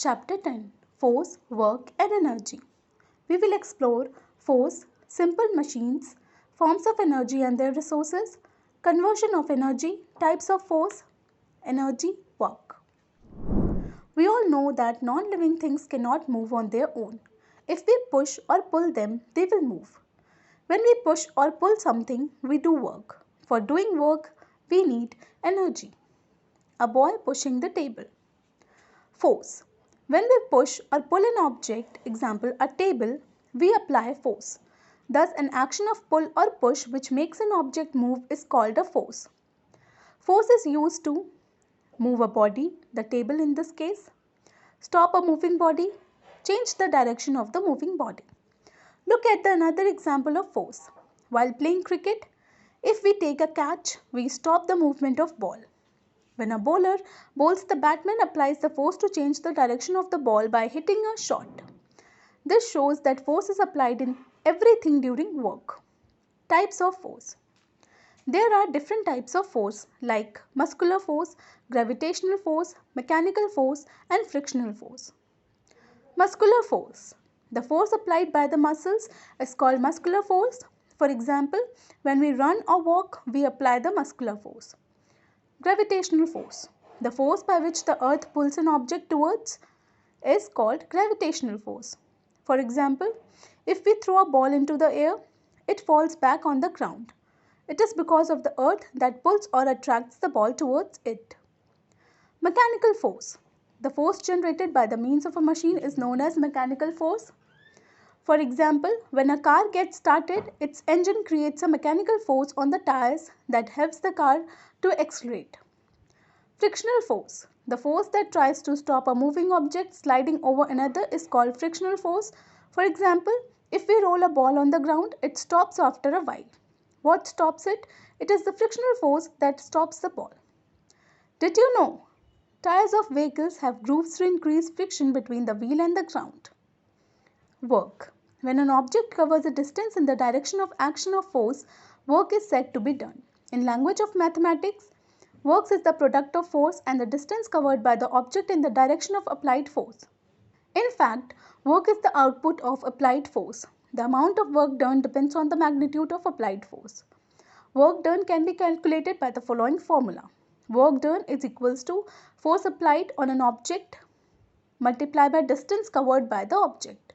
Chapter 10 Force, Work and Energy. We will explore force, simple machines, forms of energy and their resources, conversion of energy, types of force, energy, work. We all know that non-living things cannot move on their own. If we push or pull them, they will move. When we push or pull something, we do work. For doing work, we need energy. A boy pushing the table. Force. When we push or pull an object, example a table, we apply force. Thus, an action of pull or push which makes an object move is called a force. Force is used to move a body, the table in this case, stop a moving body, change the direction of the moving body. Look at another example of force. While playing cricket, if we take a catch, we stop the movement of ball. When a bowler bowls, the batsman applies the force to change the direction of the ball by hitting a shot. This shows that force is applied in everything during work. Types of force. There are different types of force like muscular force, gravitational force, mechanical force and frictional force. Muscular force. The force applied by the muscles is called muscular force. For example, when we run or walk, we apply the muscular force. Gravitational force. The force by which the earth pulls an object towards is called gravitational force. For example, if we throw a ball into the air, it falls back on the ground. It is because of the earth that pulls or attracts the ball towards it. Mechanical force. The force generated by the means of a machine is known as mechanical force. For example, when a car gets started, its engine creates a mechanical force on the tires that helps the car to accelerate. Frictional force. The force that tries to stop a moving object sliding over another is called frictional force. For example, if we roll a ball on the ground, it stops after a while. What stops it? It is the frictional force that stops the ball. Did you know? Tires of vehicles have grooves to increase friction between the wheel and the ground. Work. When an object covers a distance in the direction of action of force, work is said to be done. In language of mathematics, work is the product of force and the distance covered by the object in the direction of applied force. In fact, work is the output of applied force. The amount of work done depends on the magnitude of applied force. Work done can be calculated by the following formula. Work done is equals to force applied on an object multiplied by distance covered by the object.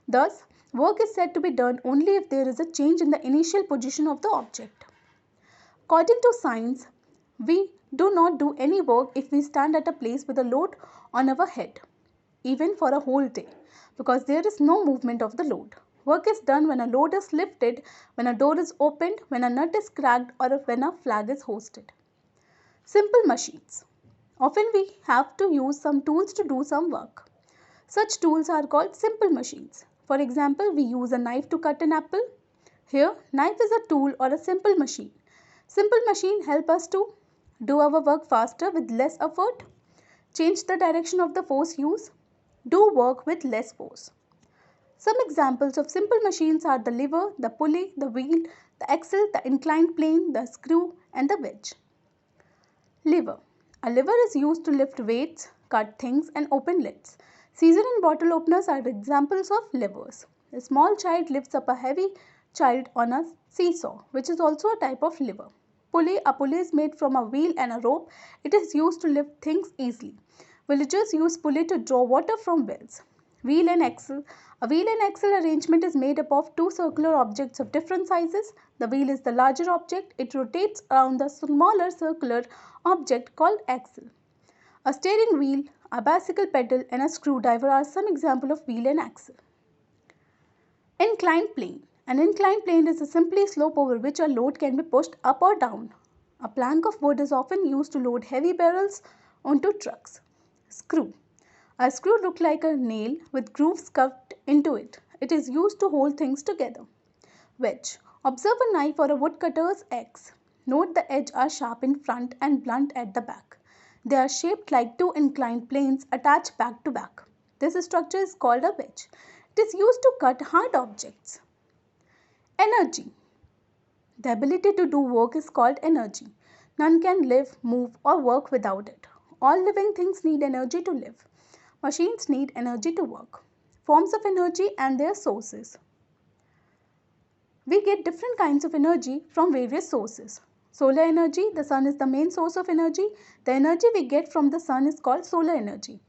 Thus, work is said to be done only if there is a change in the initial position of the object. According to science, we do not do any work if we stand at a place with a load on our head, even for a whole day, because there is no movement of the load. Work is done when a load is lifted, when a door is opened, when a nut is cracked, or when a flag is hoisted. Simple machines. Often we have to use some tools to do some work. Such tools are called simple machines. For example, we use a knife to cut an apple. Here, knife is a tool or a simple machine. Simple machine help us to do our work faster with less effort, change the direction of the force used, do work with less force. Some examples of simple machines are the lever, the pulley, the wheel, the axle, the inclined plane, the screw and the wedge. Lever. A lever is used to lift weights, cut things and open lids. Scissor and bottle openers are examples of levers. A small child lifts up a heavy child on a seesaw, which is also a type of lever. Pulley. A pulley is made from a wheel and a rope. It is used to lift things easily. Villagers use pulley to draw water from wells. Wheel and axle. A wheel and axle arrangement is made up of two circular objects of different sizes. The wheel is the larger object. It rotates around the smaller circular object called axle. A steering wheel, a bicycle pedal and a screwdriver are some examples of wheel and axle. Inclined plane. An inclined plane is a simply slope over which a load can be pushed up or down. A plank of wood is often used to load heavy barrels onto trucks. Screw. A screw looks like a nail with grooves cut into it. It is used to hold things together. Wedge. Observe a knife or a woodcutter's axe. Note the edges are sharp in front and blunt at the back. They are shaped like two inclined planes attached back to back. This structure is called a wedge. It is used to cut hard objects. Energy. The ability to do work is called energy. None can live, move or work without it. All living things need energy to live. Machines need energy to work. Forms of energy and their sources. We get different kinds of energy from various sources. Solar energy, the sun is the main source of energy. The energy we get from the sun is called solar energy.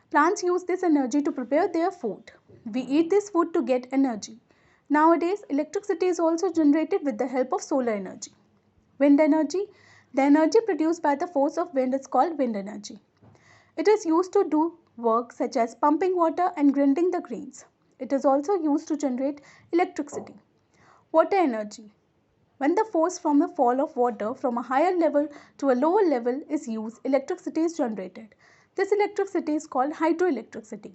Plants use this energy to prepare their food. We eat this food to get energy. Nowadays, electricity is also generated with the help of solar energy. Wind energy, the energy produced by the force of wind is called wind energy. It is used to do work such as pumping water and grinding the grains. It is also used to generate electricity. Water energy. When the force from the fall of water from a higher level to a lower level is used, electricity is generated. This electricity is called hydroelectricity.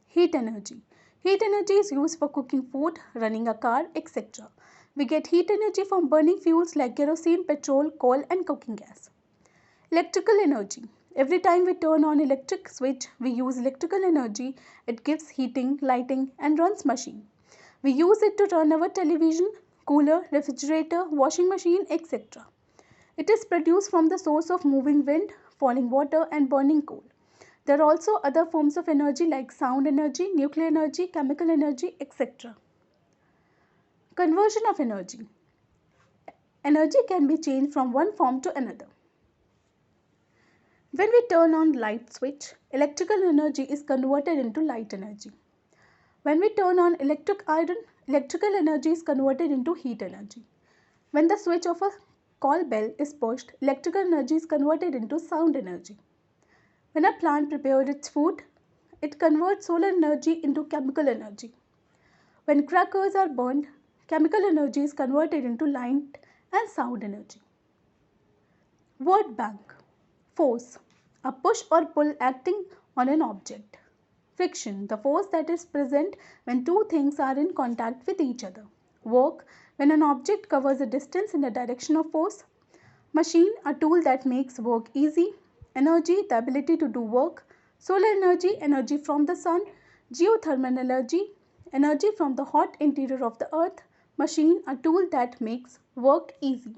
Heat energy. Heat energy is used for cooking food, running a car, etc. We get heat energy from burning fuels like kerosene, petrol, coal and cooking gas. Electrical energy. Every time we turn on electric switch, we use electrical energy. It gives heating, lighting and runs machine. We use it to run our television, cooler, refrigerator, washing machine, etc. It is produced from the source of moving wind, falling water and burning coal. There are also other forms of energy like sound energy, nuclear energy, chemical energy, etc. Conversion of energy. Energy can be changed from one form to another. When we turn on light switch, electrical energy is converted into light energy. When we turn on electric iron, electrical energy is converted into heat energy. When the switch of a call bell is pushed, electrical energy is converted into sound energy. When a plant prepares its food, it converts solar energy into chemical energy. When crackers are burned, chemical energy is converted into light and sound energy. Word bank. Force. A push or pull acting on an object. Friction. The force that is present when two things are in contact with each other. Work. When an object covers a distance in the direction of force. Machine. A tool that makes work easy. Energy. The ability to do work. Solar energy. Energy from the sun. Geothermal energy. Energy from the hot interior of the earth. Machine. A tool that makes work easy.